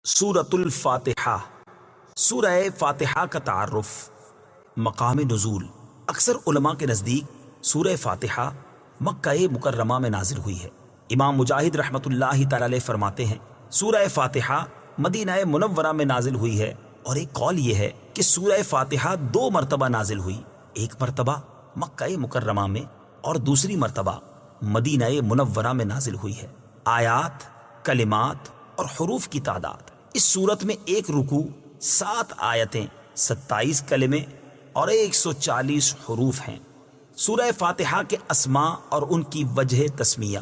سورۃ الفاتحہ۔ سورہ فاتحہ کا تعارف، مقام نزول۔ اکثر علماء کے نزدیک سورہ فاتحہ مکہ مکرمہ میں نازل ہوئی ہے۔ امام مجاہد رحمۃ اللہ تعالی علیہ فرماتے ہیں سورہ فاتحہ مدینہ منورہ میں نازل ہوئی ہے، اور ایک قول یہ ہے کہ سورہ فاتحہ 2 مرتبہ نازل ہوئی، ایک مرتبہ مکہ مکرمہ میں اور دوسری مرتبہ مدینہ منورہ میں نازل ہوئی ہے۔ آیات، کلمات اور حروف کی تعداد، اس صورت میں ایک رکوع، 7 آیتیں، 27 کلمے اور 140 حروف ہیں۔ سورہ فاتحہ کے اسماء اور ان کی وجہ تسمیہ۔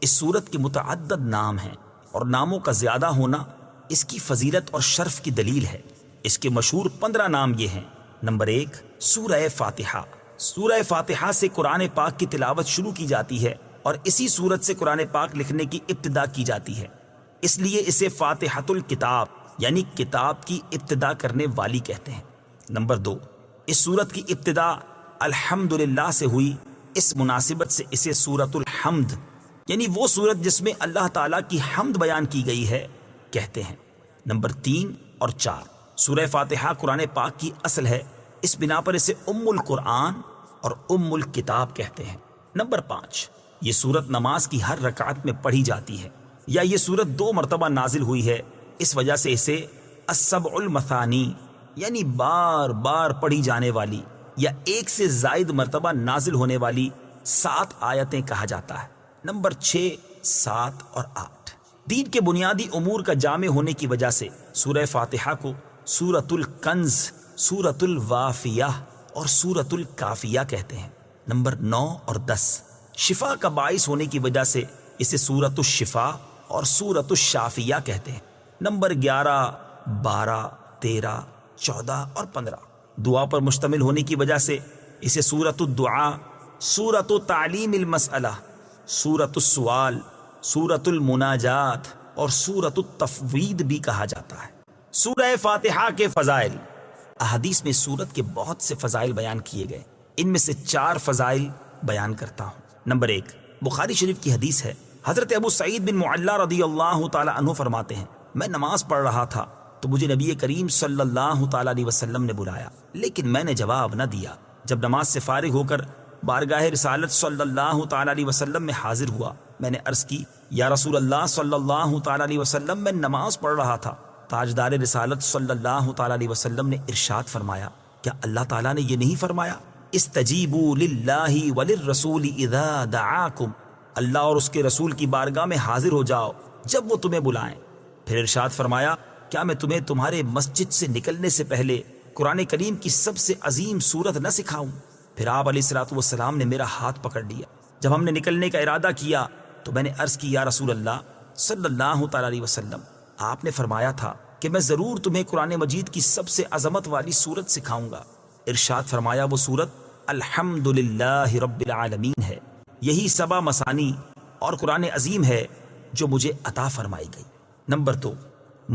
اس سورت کے متعدد نام ہیں، اور ناموں کا زیادہ ہونا اس کی فضیلت اور شرف کی دلیل ہے۔ اس کے مشہور 15 نام یہ ہیں۔ نمبر 1، سورہ فاتحہ۔ سورہ فاتحہ سے قرآن پاک کی تلاوت شروع کی جاتی ہے، اور اسی سورت سے قرآن پاک لکھنے کی ابتدا کی جاتی ہے، اس لیے اسے فاتحۃ الکتاب یعنی کتاب کی ابتدا کرنے والی کہتے ہیں۔ نمبر 2، اس سورت کی ابتدا الحمدللہ سے ہوئی، اس مناسبت سے اسے سورۃ الحمد یعنی وہ سورت جس میں اللہ تعالیٰ کی حمد بیان کی گئی ہے کہتے ہیں۔ نمبر 3 اور 4، سورہ فاتحہ قرآن پاک کی اصل ہے، اس بنا پر اسے ام القرآن اور ام الکتاب کہتے ہیں۔ نمبر 5، یہ سورت نماز کی ہر رکعت میں پڑھی جاتی ہے، یا یہ سورت 2 مرتبہ نازل ہوئی ہے، اس وجہ سے اسے السبع المثانی یعنی بار بار پڑھی جانے والی یا 1 سے زائد مرتبہ نازل ہونے والی 7 آیتیں کہا جاتا ہے۔ نمبر 6، 7 اور 8، دین کے بنیادی امور کا جامع ہونے کی وجہ سے سورہ فاتحہ کو سورۃ الکنز، سورۃ الوافیہ اور سورۃ الکافیہ کہتے ہیں۔ نمبر 9 اور 10، شفا کا باعث ہونے کی وجہ سے اسے سورۃ الشفا اور سورۃ الشافیہ کہتے ہیں۔ نمبر 11، 12، 13، 14 اور 15، دعا پر مشتمل ہونے کی وجہ سے اسے سورۃ الدعاء، سورۃ تعلیم المسئلہ، سورۃ السؤال، سورۃ المناجات اور سورۃ التفویض بھی کہا جاتا ہے۔ سورہ فاتحہ کے فضائل۔ احادیث میں سورت کے بہت سے فضائل بیان کیے گئے، ان میں سے 4 فضائل بیان کرتا ہوں۔ نمبر 1، بخاری شریف کی حدیث ہے، حضرت ابو سعید بن معلہ رضی اللہ تعالی عنہ فرماتے ہیں، میں نماز پڑھ رہا تھا تو مجھے نبی کریم صلی اللہ تعالی علیہ وسلم نے بلایا، لیکن میں نے جواب نہ دیا۔ جب نماز سے فارغ ہو کر بارگاہ رسالت صلی اللہ تعالی علیہ وسلم میں حاضر ہوا، میں نے عرض کی، یا رسول اللہ صلی اللہ تعالی علیہ وسلم، میں نماز پڑھ رہا تھا۔ تاجدار رسالت صلی اللہ تعالی علیہ وسلم نے ارشاد فرمایا، کیا اللہ تعالیٰ نے یہ نہیں فرمایا، استجیبوا للہ وللرسول اذا دعاکم، اللہ اور اس کے رسول کی بارگاہ میں حاضر ہو جاؤ جب وہ تمہیں بلائیں۔ پھر ارشاد فرمایا، کیا میں تمہیں تمہارے مسجد سے نکلنے سے پہلے قرآن کریم کی سب سے عظیم سورت نہ سکھاؤں؟ پھر آپ علیہ الصلوۃ والسلام نے میرا ہاتھ پکڑ لیا۔ جب ہم نے نکلنے کا ارادہ کیا تو میں نے عرض کی، یا رسول اللہ صلی اللہ تعالی علیہ وسلم، آپ نے فرمایا تھا کہ میں ضرور تمہیں قرآن مجید کی سب سے عظمت والی سورت سکھاؤں گا۔ ارشاد فرمایا، وہ سورت الحمدللہ رب العالمین ہے، یہی 7 مثانی اور قرآن عظیم ہے جو مجھے عطا فرمائی گئی۔ نمبر 2،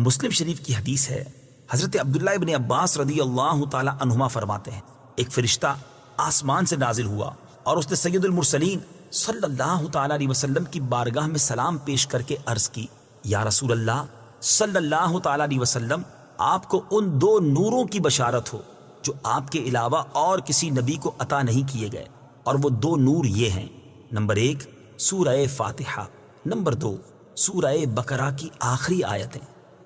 مسلم شریف کی حدیث ہے، حضرت عبداللہ ابن عباس رضی اللہ تعالی عنہما فرماتے ہیں، ایک فرشتہ آسمان سے نازل ہوا اور اس نے سید المرسلین صلی اللہ تعالی علیہ وسلم کی بارگاہ میں سلام پیش کر کے عرض کی، یا رسول اللہ صلی اللہ تعالی علیہ وسلم، آپ کو ان 2 نوروں کی بشارت ہو جو آپ کے علاوہ اور کسی نبی کو عطا نہیں کیے گئے، اور وہ 2 نور یہ ہیں، نمبر 1 سورہ فاتحہ، نمبر 2 سورہ بقرہ کی آخری آیتیں۔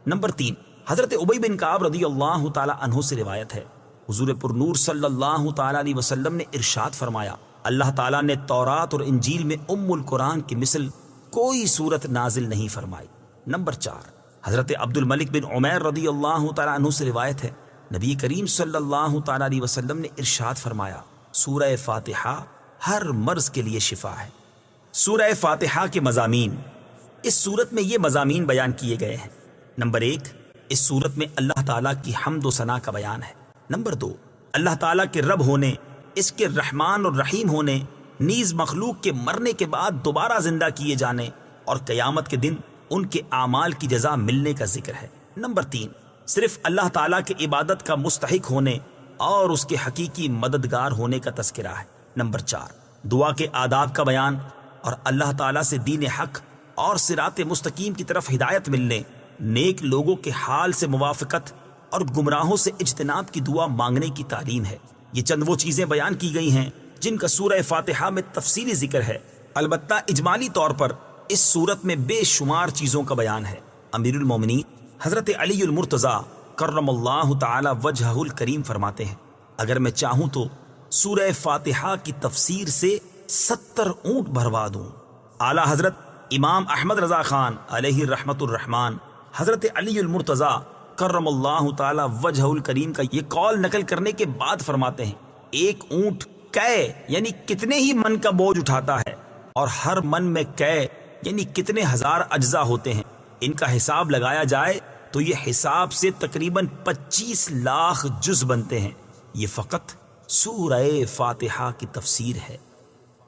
نمبر 3، حضرت ابی بن کعب رضی اللہ تعالی عنہ سے روایت ہے، حضور پر نور صلی اللہ تعالی علیہ وسلم نے ارشاد فرمایا، اللہ تعالیٰ نے تورات اور انجیل میں ام القرآن کی مثل کوئی سورت نازل نہیں فرمائی۔ نمبر 4، حضرت عبد الملک بن عمیر رضی اللہ تعالی عنہ سے روایت ہے، نبی کریم صلی اللہ تعالی علیہ وسلم نے ارشاد فرمایا، سورہ فاتحہ ہر مرض کے لیے شفا ہے۔ سورہ فاتحہ کے مضامین۔ اس سورت میں یہ مضامین بیان کیے گئے ہیں، نمبر 1، اس سورت میں اللہ تعالیٰ کی حمد و ثنا کا بیان ہے۔ نمبر 2، اللہ تعالیٰ کے رب ہونے، اس کے رحمان اور رحیم ہونے، نیز مخلوق کے مرنے کے بعد دوبارہ زندہ کیے جانے اور قیامت کے دن ان کے اعمال کی جزا ملنے کا ذکر ہے۔ نمبر 3، صرف اللہ تعالیٰ کے عبادت کا مستحق ہونے اور اس کے حقیقی مددگار ہونے کا تذکرہ ہے۔ نمبر 4، دعا کے آداب کا بیان اور اللہ تعالیٰ سے دین حق اور صراط مستقیم کی طرف ہدایت ملنے نیک لوگوں کے حال سے موافقت اور گمراہوں سے اجتناب کی دعا مانگنے کی تعلیم ہے۔ یہ چند وہ چیزیں بیان کی گئی ہیں جن کا سورہ فاتحہ میں تفصیلی ذکر ہے، البتہ اجمالی طور پر اس صورت میں بے شمار چیزوں کا بیان ہے۔ امیر المومنین حضرت علی المرتضیٰ کرم اللہ تعالی وجہہ الکریم فرماتے ہیں، اگر میں چاہوں تو سورہ فاتحہ کی تفسیر سے 70 اونٹ بھروا دوں۔ اعلیٰ حضرت امام احمد رضا خان علیہ رحمت الرحمن حضرت علی المرتضیٰ کرم اللہ تعالی وجہ الکریم کا یہ قول نقل کرنے کے بعد فرماتے ہیں، ایک اونٹ کئے یعنی کتنے ہی من کا بوجھ اٹھاتا ہے، اور ہر من میں کئے یعنی کتنے ہزار اجزاء ہوتے ہیں، ان کا حساب لگایا جائے تو یہ حساب سے تقریباً 25 لاکھ جز بنتے ہیں۔ یہ فقط سورہ فاتحہ کی تفسیر ہے۔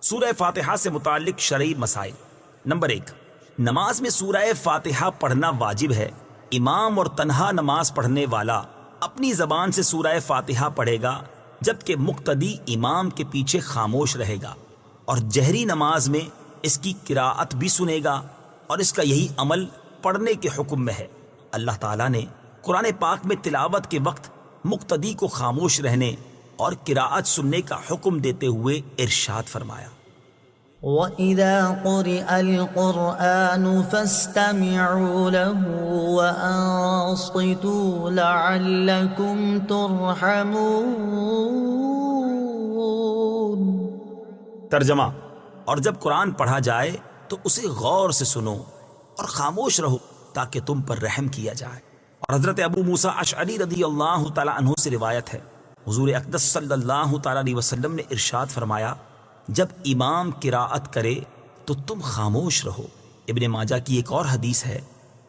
سورہ فاتحہ سے متعلق شرعی مسائل۔ نمبر 1، نماز میں سورہ فاتحہ پڑھنا واجب ہے۔ امام اور تنہا نماز پڑھنے والا اپنی زبان سے سورہ فاتحہ پڑھے گا، جبکہ مقتدی امام کے پیچھے خاموش رہے گا، اور جہری نماز میں اس کی قراءت بھی سنے گا، اور اس کا یہی عمل پڑھنے کے حکم میں ہے۔ اللہ تعالیٰ نے قرآن پاک میں تلاوت کے وقت مقتدی کو خاموش رہنے اور قراءت سننے کا حکم دیتے ہوئے ارشاد فرمایا، وَإِذَا قُرِئَ الْقُرْآنُ فَاسْتَمِعُوا لَهُ وَأَنصِتُوا لَعَلَّكُمْ تُرْحَمُونَ۔ ترجمہ، اور جب قرآن پڑھا جائے تو اسے غور سے سنو اور خاموش رہو تاکہ تم پر رحم کیا جائے۔ اور حضرت ابو موسیٰ اشعری رضی اللہ تعالی عنہ سے روایت ہے، حضور اقدس صلی اللہ تعالی علیہ وسلم نے ارشاد فرمایا، جب امام قراءت کرے تو تم خاموش رہو۔ ابن ماجہ کی ایک اور حدیث ہے،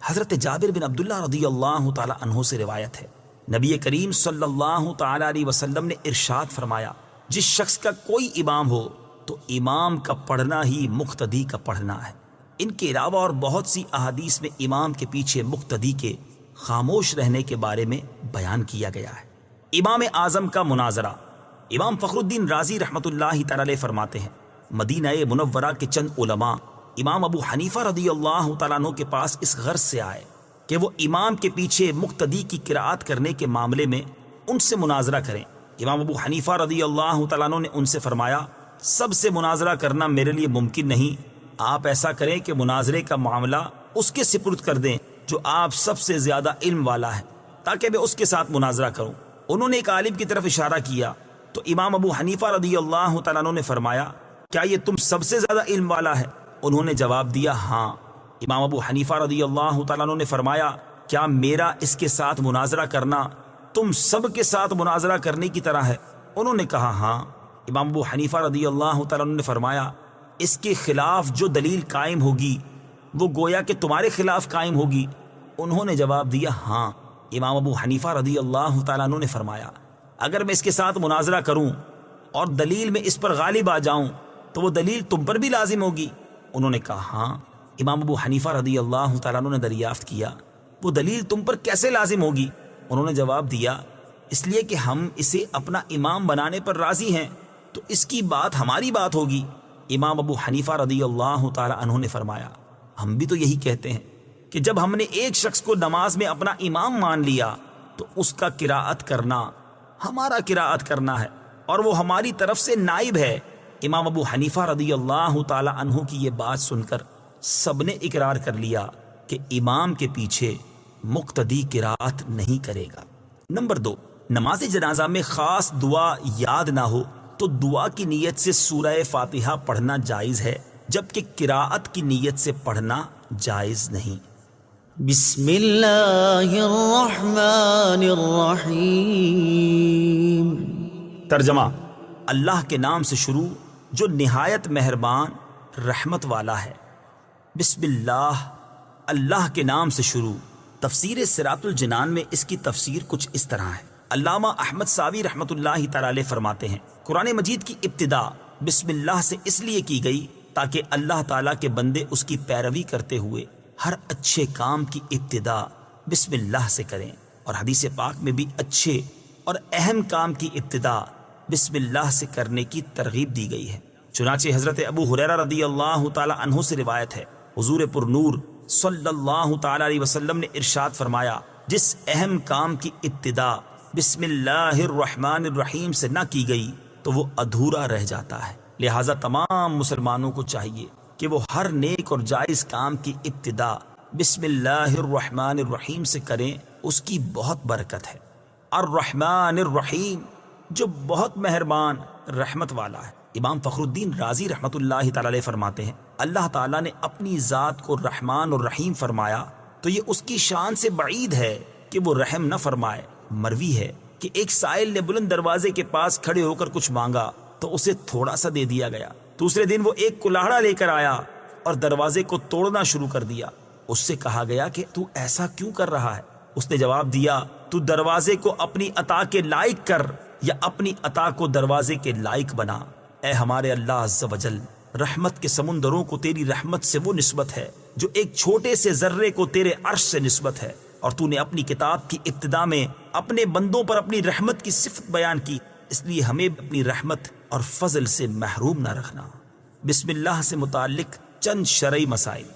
حضرت جابر بن عبداللہ رضی اللہ تعالی عنہ سے روایت ہے، نبی کریم صلی اللہ تعالی علیہ وسلم نے ارشاد فرمایا، جس شخص کا کوئی امام ہو تو امام کا پڑھنا ہی مقتدی کا پڑھنا ہے۔ ان کے علاوہ اور بہت سی احادیث میں امام کے پیچھے مقتدی کے خاموش رہنے کے بارے میں بیان کیا گیا ہے۔ امام اعظم کا مناظرہ۔ امام فخر الدین رازی رحمۃ اللہ تعالی علیہ فرماتے ہیں، مدینہ منورہ کے چند علماء امام ابو حنیفہ رضی اللہ تعالیٰ عنہ کے پاس اس غرض سے آئے کہ وہ امام کے پیچھے مقتدی کی قراءت کرنے کے معاملے میں ان سے مناظرہ کریں۔ امام ابو حنیفہ رضی اللہ تعالیٰ عنہ نے ان سے فرمایا، سب سے مناظرہ کرنا میرے لیے ممکن نہیں، آپ ایسا کریں کہ مناظرے کا معاملہ اس کے سپرد کر دیں جو آپ سب سے زیادہ علم والا ہے، تاکہ میں اس کے ساتھ مناظرہ کروں۔ انہوں نے ایک عالم کی طرف اشارہ کیا تو امام ابو حنیفہ رضی اللہ تعالیٰ عنہ نے فرمایا، کیا یہ تم سب سے زیادہ علم والا ہے؟ انہوں نے جواب دیا، ہاں۔ امام ابو حنیفہ رضی اللہ تعالیٰ عنہ نے فرمایا، کیا میرا اس کے ساتھ مناظرہ کرنا تم سب کے ساتھ مناظرہ کرنے کی طرح ہے؟ انہوں نے کہا، ہاں۔ امام ابو حنیفہ رضی اللہ تعالیٰ عنہ نے فرمایا، اس کے خلاف جو دلیل قائم ہوگی وہ گویا کہ تمہارے خلاف قائم ہوگی؟ انہوں نے جواب دیا، ہاں۔ امام ابو حنیفہ رضی اللہ تعالیٰ عنہ نے فرمایا، اگر میں اس کے ساتھ مناظرہ کروں اور دلیل میں اس پر غالب آ جاؤں تو وہ دلیل تم پر بھی لازم ہوگی؟ انہوں نے کہا، ہاں۔ امام ابو حنیفہ رضی اللہ تعالیٰ عنہ نے دریافت کیا، وہ دلیل تم پر کیسے لازم ہوگی؟ انہوں نے جواب دیا، اس لیے کہ ہم اسے اپنا امام بنانے پر راضی ہیں تو اس کی بات ہماری بات ہوگی۔ امام ابو حنیفہ رضی اللہ تعالیٰ عنہ نے فرمایا، ہم بھی تو یہی کہتے ہیں کہ جب ہم نے ایک شخص کو نماز میں اپنا امام مان لیا تو اس کا قراءت کرنا ہمارا قراءت کرنا ہے اور وہ ہماری طرف سے نائب ہے۔ امام ابو حنیفہ رضی اللہ تعالی عنہ کی یہ بات سن کر سب نے اقرار کر لیا کہ امام کے پیچھے مقتدی قراءت نہیں کرے گا۔ نمبر 2، نماز جنازہ میں خاص دعا یاد نہ ہو تو دعا کی نیت سے سورہ فاتحہ پڑھنا جائز ہے، جبکہ قراءت کی نیت سے پڑھنا جائز نہیں۔ بسم اللہ الرحمن الرحیم۔ ترجمہ، اللہ کے نام سے شروع جو نہایت مہربان رحمت والا ہے۔ بسم اللہ، اللہ کے نام سے شروع۔ تفسیر صراط الجنان میں اس کی تفسیر کچھ اس طرح ہے۔ علامہ احمد ساوی رحمت اللہ تعالی علیہ فرماتے ہیں، قرآن مجید کی ابتدا بسم اللہ سے اس لیے کی گئی تاکہ اللہ تعالیٰ کے بندے اس کی پیروی کرتے ہوئے ہر اچھے کام کی ابتدا بسم اللہ سے کریں، اور حدیث پاک میں بھی اچھے اور اہم کام کی ابتدا بسم اللہ سے کرنے کی ترغیب دی گئی ہے۔ چنانچہ حضرت ابو ہریرہ رضی اللہ تعالی عنہ سے روایت ہے، حضور پر نور صلی اللہ تعالی علیہ وسلم نے ارشاد فرمایا، جس اہم کام کی ابتدا بسم اللہ الرحمن الرحیم سے نہ کی گئی تو وہ ادھورا رہ جاتا ہے۔ لہٰذا تمام مسلمانوں کو چاہیے کہ وہ ہر نیک اور جائز کام کی ابتدا بسم اللہ الرحمن الرحیم سے کریں، اس کی بہت برکت ہے۔ الرحمن الرحیم، جو بہت مہربان رحمت والا ہے۔ امام فخر الدین رازی رحمت اللہ تعالی علیہ فرماتے ہیں، اللہ تعالیٰ نے اپنی ذات کو رحمان اور رحیم فرمایا تو یہ اس کی شان سے بعید ہے کہ وہ رحم نہ فرمائے۔ مروی ہے کہ ایک سائل نے بلند دروازے کے پاس کھڑے ہو کر کچھ مانگا تو اسے تھوڑا سا دے دیا گیا۔ دوسرے دن وہ ایک کلاڑا لے کر آیا اور دروازے کو توڑنا شروع کر دیا۔ اس سے کہا گیا کہ تو ایسا کیوں کر رہا ہے؟ اس نے جواب دیا، تو دروازے کو اپنی عطا کے لائق کر یا اپنی عطا کو دروازے کے لائق بنا۔ اے ہمارے اللہ عز و جل، رحمت کے سمندروں کو تیری رحمت سے وہ نسبت ہے جو ایک چھوٹے سے ذرے کو تیرے عرش سے نسبت ہے، اور تو نے اپنی کتاب کی ابتدا میں اپنے بندوں پر اپنی رحمت کی صفت بیان کی، اس لیے ہمیں اپنی رحمت اور فضل سے محروم نہ رکھنا۔ بسم اللہ سے متعلق چند شرعی مسائل۔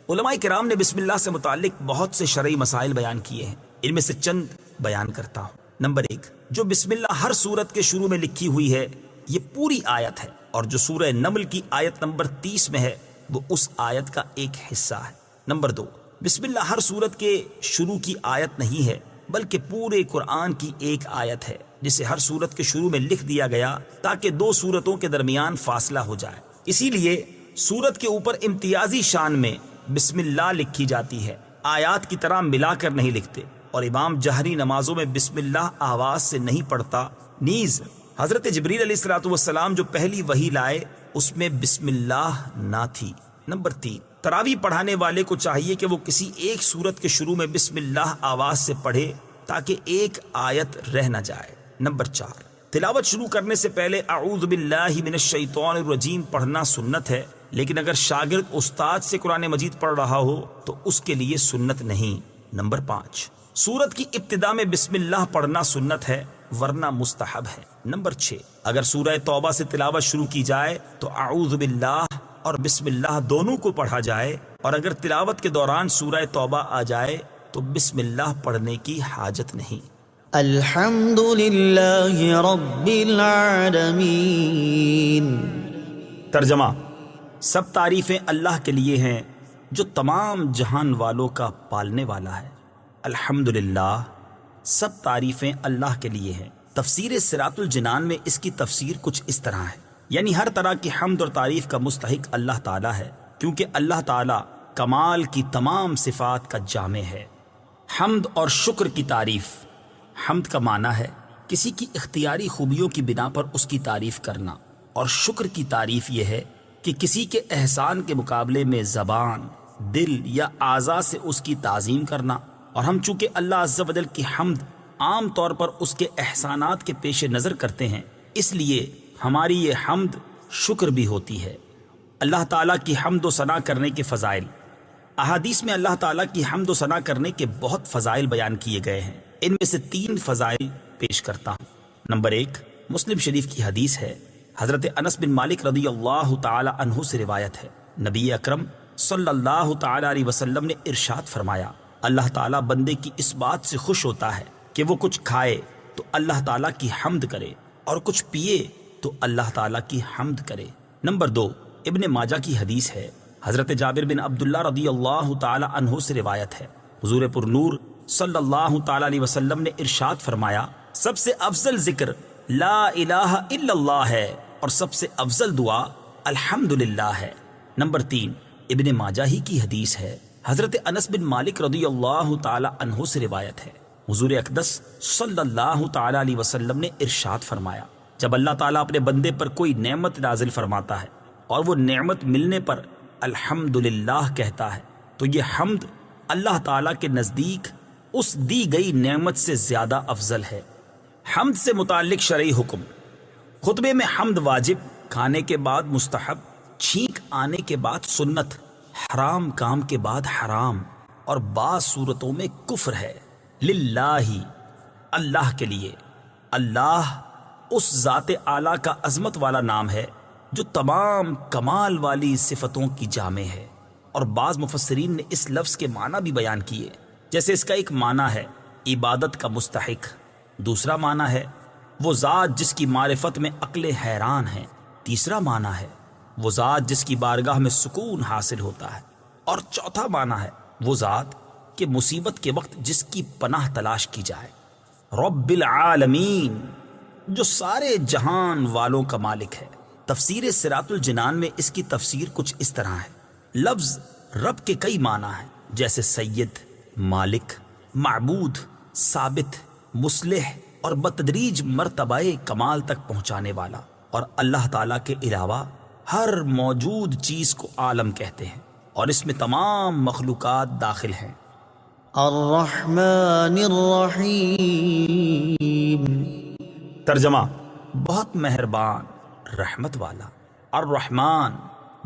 علماء کرام نے بسم اللہ سے متعلق بہت سے شرعی مسائل بیان کیے ہیں، ان میں سے چند بیان کرتا ہوں۔ نمبر 1، جو بسم اللہ ہر سورت کے شروع میں لکھی ہوئی ہے یہ پوری آیت ہے، اور جو سورہ نمل کی آیت نمبر 30 میں ہے وہ اس آیت کا ایک حصہ ہے۔ نمبر 2، بسم اللہ ہر سورت کے شروع کی آیت نہیں ہے بلکہ پورے قرآن کی ایک آیت ہے، جسے ہر سورت کے شروع میں لکھ دیا گیا تاکہ دو سورتوں کے درمیان فاصلہ ہو جائے۔ اسی لیے سورت کے اوپر امتیازی شان میں بسم اللہ لکھی جاتی ہے، آیات کی طرح ملا کر نہیں لکھتے، اور امام جہری نمازوں میں بسم اللہ آواز سے نہیں پڑھتا۔ نیز حضرت جبریل علیہ الصلوۃ والسلام جو پہلی وحی لائے اس میں بسم اللہ نہ تھی۔ نمبر 3، تراویح پڑھانے والے کو چاہیے کہ وہ کسی ایک سورت کے شروع میں بسم اللہ آواز سے پڑھے تاکہ ایک آیت رہ نہ جائے۔ نمبر 4، تلاوت شروع کرنے سے پہلے اعوذ باللہ من الشیطان الرجیم پڑھنا سنت ہے، لیکن اگر شاگرد استاد سے قرآن مجید پڑھ رہا ہو تو اس کے لیے سنت نہیں۔ نمبر 5، سورت کی ابتدا میں بسم اللہ پڑھنا سنت ہے ورنہ مستحب ہے۔ نمبر 6، اگر سورہ توبہ سے تلاوت شروع کی جائے تو اعوذ باللہ اور بسم اللہ دونوں کو پڑھا جائے، اور اگر تلاوت کے دوران سورہ توبہ آ جائے تو بسم اللہ پڑھنے کی حاجت نہیں۔ الحمد للہ رب العالمین۔ ترجمہ، سب تعریفیں اللہ کے لیے ہیں جو تمام جہان والوں کا پالنے والا ہے۔ الحمدللہ، سب تعریفیں اللہ کے لیے ہیں۔ تفسیر صراط الجنان میں اس کی تفسیر کچھ اس طرح ہے، یعنی ہر طرح کی حمد اور تعریف کا مستحق اللہ تعالیٰ ہے، کیونکہ اللہ تعالیٰ کمال کی تمام صفات کا جامع ہے۔ حمد اور شکر کی تعریف۔ حمد کا معنی ہے کسی کی اختیاری خوبیوں کی بنا پر اس کی تعریف کرنا، اور شکر کی تعریف یہ ہے کہ کسی کے احسان کے مقابلے میں زبان، دل یا اعضاء سے اس کی تعظیم کرنا۔ اور ہم چونکہ اللہ عز و جل کی حمد عام طور پر اس کے احسانات کے پیش نظر کرتے ہیں، اس لیے ہماری یہ حمد شکر بھی ہوتی ہے۔ اللہ تعالیٰ کی حمد و ثنا کرنے کے فضائل۔ احادیث میں اللہ تعالیٰ کی حمد و ثنا کرنے کے بہت فضائل بیان کیے گئے ہیں، ان میں سے 3 فضائل پیش کرتا ہوں۔ نمبر 1، مسلم شریف کی حدیث ہے، حضرت انس بن مالک رضی اللہ تعالی عنہ سے روایت ہے، نبی اکرم صلی اللہ تعالی علیہ وسلم نے ارشاد فرمایا، اللہ تعالیٰ بندے کی اس بات سے خوش ہوتا ہے کہ وہ کچھ کھائے تو اللہ تعالیٰ کی حمد کرے، اور کچھ پیے تو اللہ تعالیٰ کی حمد کرے۔ نمبر 2، ابن ماجہ کی حدیث ہے، حضرت جابر بن عبداللہ رضی اللہ تعالی عنہ سے روایت ہے، حضور پر نور صلی اللہ تعالی علیہ وسلم نے ارشاد فرمایا، سب سے افضل ذکر لا الہ الا اللہ ہے، اور سب سے افضل دعا الحمدللہ ہے۔ نمبر 3، ابن ماجہ ہی کی حدیث ہے، حضرت انس بن مالک رضی اللہ تعالی عنہ سے روایت ہے، حضور اقدس صلی اللہ تعالی علیہ وسلم نے ارشاد فرمایا، جب اللہ تعالیٰ اپنے بندے پر کوئی نعمت نازل فرماتا ہے اور وہ نعمت ملنے پر الحمدللہ کہتا ہے تو یہ حمد اللہ تعالیٰ کے نزدیک اس دی گئی نعمت سے زیادہ افضل ہے۔ حمد سے متعلق شرعی حکم۔ خطبے میں حمد واجب، کھانے کے بعد مستحب، چھینک آنے کے بعد سنت، حرام کام کے بعد حرام، اور بعض صورتوں میں کفر ہے۔ للہ، اللہ کے لیے۔ اللہ اس ذات اعلیٰ کا عظمت والا نام ہے جو تمام کمال والی صفتوں کی جامع ہے۔ اور بعض مفسرین نے اس لفظ کے معنی بھی بیان کیے، جیسے اس کا ایک معنی ہے عبادت کا مستحق، دوسرا معنی ہے وہ ذات جس کی معرفت میں عقلیں حیران ہیں، تیسرا معنی ہے وہ ذات جس کی بارگاہ میں سکون حاصل ہوتا ہے، اور چوتھا معنی ہے وہ ذات کہ مصیبت کے وقت جس کی پناہ تلاش کی جائے۔ رب العالمین، جو سارے جہان والوں کا مالک ہے۔ تفسیر صراط الجنان میں اس کی تفسیر کچھ اس طرح ہے، لفظ رب کے کئی معنی ہیں، جیسے سید، مالک، معبود، ثابت، مصلح اور بتدریج مرتبہ کمال تک پہنچانے والا، اور اللہ تعالیٰ کے علاوہ ہر موجود چیز کو عالم کہتے ہیں، اور اس میں تمام مخلوقات داخل ہیں۔ الرحمن الرحیم۔ ترجمہ: بہت مہربان، رحمت والا۔ الرحمن،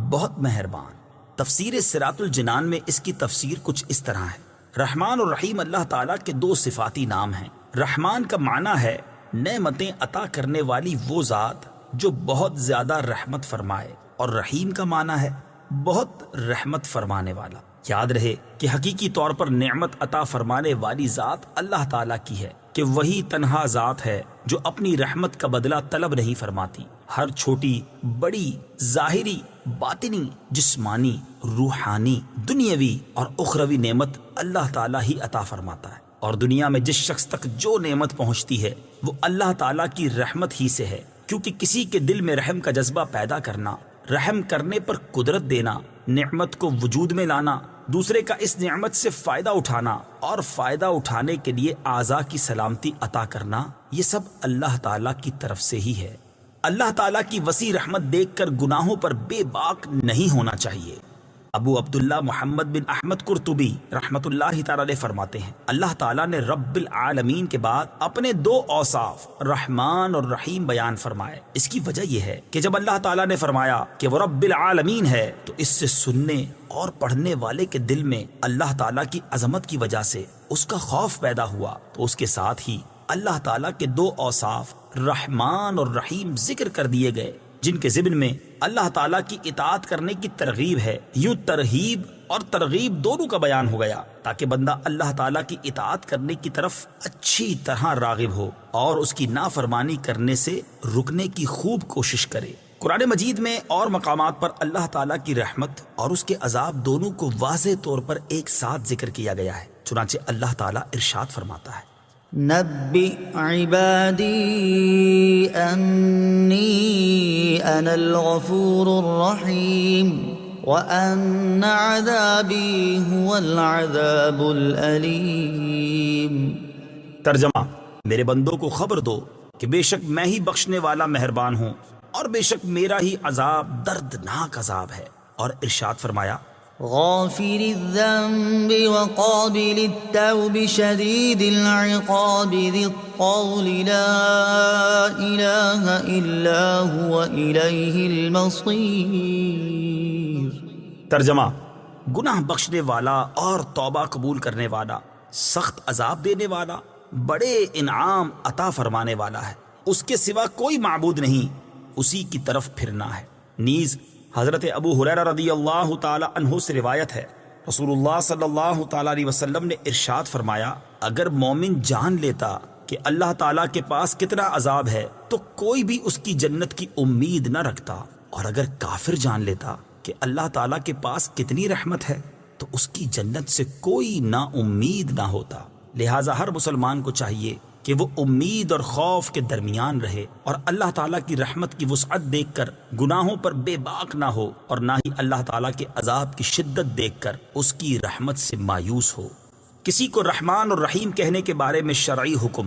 بہت مہربان۔ تفسیر صراط الجنان میں اس کی تفسیر کچھ اس طرح ہے، رحمان اور رحیم اللہ تعالیٰ کے دو صفاتی نام ہیں۔ رحمان کا معنی ہے نعمتیں عطا کرنے والی وہ ذات جو بہت زیادہ رحمت فرمائے، اور رحیم کا معنی ہے بہت رحمت فرمانے والا۔ یاد رہے کہ حقیقی طور پر نعمت عطا فرمانے والی ذات اللہ تعالیٰ کی ہے، کہ وہی تنہا ذات ہے جو اپنی رحمت کا بدلہ طلب نہیں فرماتی۔ ہر چھوٹی بڑی، ظاہری، باطنی، جسمانی، روحانی، دنیاوی اور اخروی نعمت اللہ تعالیٰ ہی عطا فرماتا ہے، اور دنیا میں جس شخص تک جو نعمت پہنچتی ہے وہ اللہ تعالیٰ کی رحمت ہی سے ہے، کیونکہ کسی کے دل میں رحم کا جذبہ پیدا کرنا، رحم کرنے پر قدرت دینا، نعمت کو وجود میں لانا، دوسرے کا اس نعمت سے فائدہ اٹھانا اور فائدہ اٹھانے کے لیے اعضاء کی سلامتی عطا کرنا، یہ سب اللہ تعالیٰ کی طرف سے ہی ہے۔ اللہ تعالیٰ کی وسیع رحمت دیکھ کر گناہوں پر بے باک نہیں ہونا چاہیے۔ ابو عبداللہ محمد بن احمد قرطبی رحمت اللہ تعالی علیہ فرماتے ہیں، اللہ تعالیٰ نے رب العالمین کے بعد اپنے دو اوصاف رحمان اور رحیم بیان فرمائے۔ اس کی وجہ یہ ہے کہ جب اللہ تعالیٰ نے فرمایا کہ وہ رب العالمین ہے، تو اس سے سننے اور پڑھنے والے کے دل میں اللہ تعالیٰ کی عظمت کی وجہ سے اس کا خوف پیدا ہوا، تو اس کے ساتھ ہی اللہ تعالیٰ کے دو اوصاف رحمان اور رحیم ذکر کر دیے گئے، جن کے ضمن میں اللہ تعالیٰ کی اطاعت کرنے کی ترغیب ہے۔ یوں ترغیب اور ترغیب دونوں کا بیان ہو گیا، تاکہ بندہ اللہ تعالیٰ کی اطاعت کرنے کی طرف اچھی طرح راغب ہو اور اس کی نافرمانی کرنے سے رکنے کی خوب کوشش کرے۔ قرآن مجید میں اور مقامات پر اللہ تعالیٰ کی رحمت اور اس کے عذاب دونوں کو واضح طور پر ایک ساتھ ذکر کیا گیا ہے۔ چنانچہ اللہ تعالیٰ ارشاد فرماتا ہے، نبئ عبادی انی انا الغفور الرحیم وان عذابی هو العذاب الالیم۔ ترجمہ: میرے بندوں کو خبر دو کہ بے شک میں ہی بخشنے والا مہربان ہوں، اور بے شک میرا ہی عذاب دردناک عذاب ہے۔ اور ارشاد فرمایا، غافر الذنب وقابل التوب شدید العقاب ذی الطول لا الہ الا هو الیہ المصیر۔ ترجمہ: گناہ بخشنے والا اور توبہ قبول کرنے والا، سخت عذاب دینے والا، بڑے انعام عطا فرمانے والا ہے، اس کے سوا کوئی معبود نہیں، اسی کی طرف پھرنا ہے۔ نیز حضرت ابو ہریرہ رضی اللہ تعالی عنہ سے روایت ہے، رسول اللہ صلی اللہ تعالی علیہ وسلم نے ارشاد فرمایا، اگر مومن جان لیتا کہ اللہ تعالیٰ کے پاس کتنا عذاب ہے تو کوئی بھی اس کی جنت کی امید نہ رکھتا، اور اگر کافر جان لیتا کہ اللہ تعالیٰ کے پاس کتنی رحمت ہے تو اس کی جنت سے کوئی نا امید نہ ہوتا۔ لہٰذا ہر مسلمان کو چاہیے کہ وہ امید اور خوف کے درمیان رہے، اور اللہ تعالیٰ کی رحمت کی وسعت دیکھ کر گناہوں پر بے باک نہ ہو، اور نہ ہی اللہ تعالیٰ کے عذاب کی شدت دیکھ کر اس کی رحمت سے مایوس ہو۔ کسی کو رحمان اور رحیم کہنے کے بارے میں شرعی حکم،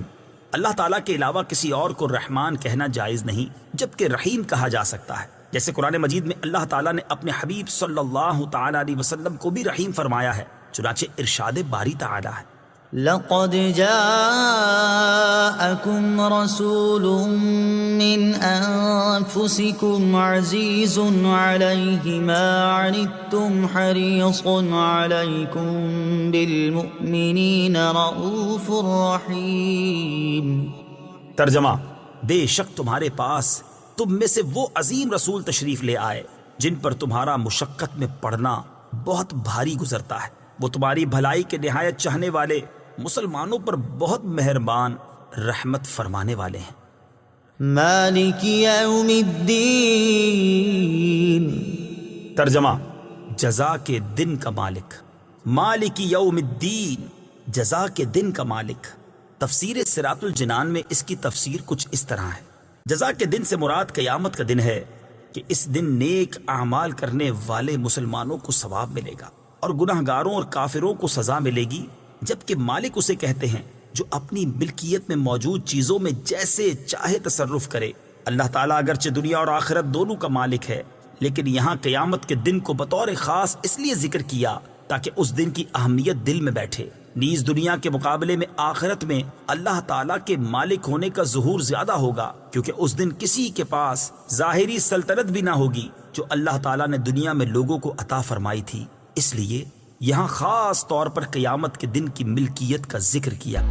اللہ تعالیٰ کے علاوہ کسی اور کو رحمان کہنا جائز نہیں، جبکہ رحیم کہا جا سکتا ہے، جیسے قرآن مجید میں اللہ تعالیٰ نے اپنے حبیب صلی اللہ تعالیٰ علیہ وسلم کو بھی رحیم فرمایا ہے۔ چنانچہ ارشاد باری تعالیٰ ہے، لقد جاءكم رسول من أنفسكم عزيز عليه ما عنتم حريص عليكم بالمؤمنين رؤوف رحيم۔ ترجمہ: بے شک تمہارے پاس تم میں سے وہ عظیم رسول تشریف لے آئے جن پر تمہارا مشقت میں پڑنا بہت بھاری گزرتا ہے۔ وہ تمہاری بھلائی کے نہایت چاہنے والے، مسلمانوں پر بہت مہربان، رحمت فرمانے والے ہیں۔ مالک یوم الدین، ترجمہ: جزا کے دن کا مالک۔ مالک یوم الدین، جزا کے دن کا مالک۔ تفسیر صراط الجنان میں اس کی تفسیر کچھ اس طرح ہے: جزا کے دن سے مراد قیامت کا دن ہے کہ اس دن نیک اعمال کرنے والے مسلمانوں کو ثواب ملے گا اور گناہ گاروں اور کافروں کو سزا ملے گی، جبکہ مالک اسے کہتے ہیں جو اپنی ملکیت میں موجود چیزوں میں جیسے چاہے تصرف کرے۔ اللہ تعالیٰ اگرچہ دنیا اور آخرت دونوں کا مالک ہے، لیکن یہاں قیامت کے دن کو بطور خاص اس لیے ذکر کیا تاکہ اس دن کی اہمیت دل میں بیٹھے۔ نیز دنیا کے مقابلے میں آخرت میں اللہ تعالیٰ کے مالک ہونے کا ظہور زیادہ ہوگا، کیونکہ اس دن کسی کے پاس ظاہری سلطنت بھی نہ ہوگی جو اللہ تعالیٰ نے دنیا میں لوگوں کو عطا فرمائی تھی۔ اس لیے یہاں خاص طور پر قیامت کے دن کی ملکیت کا ذکر کیا۔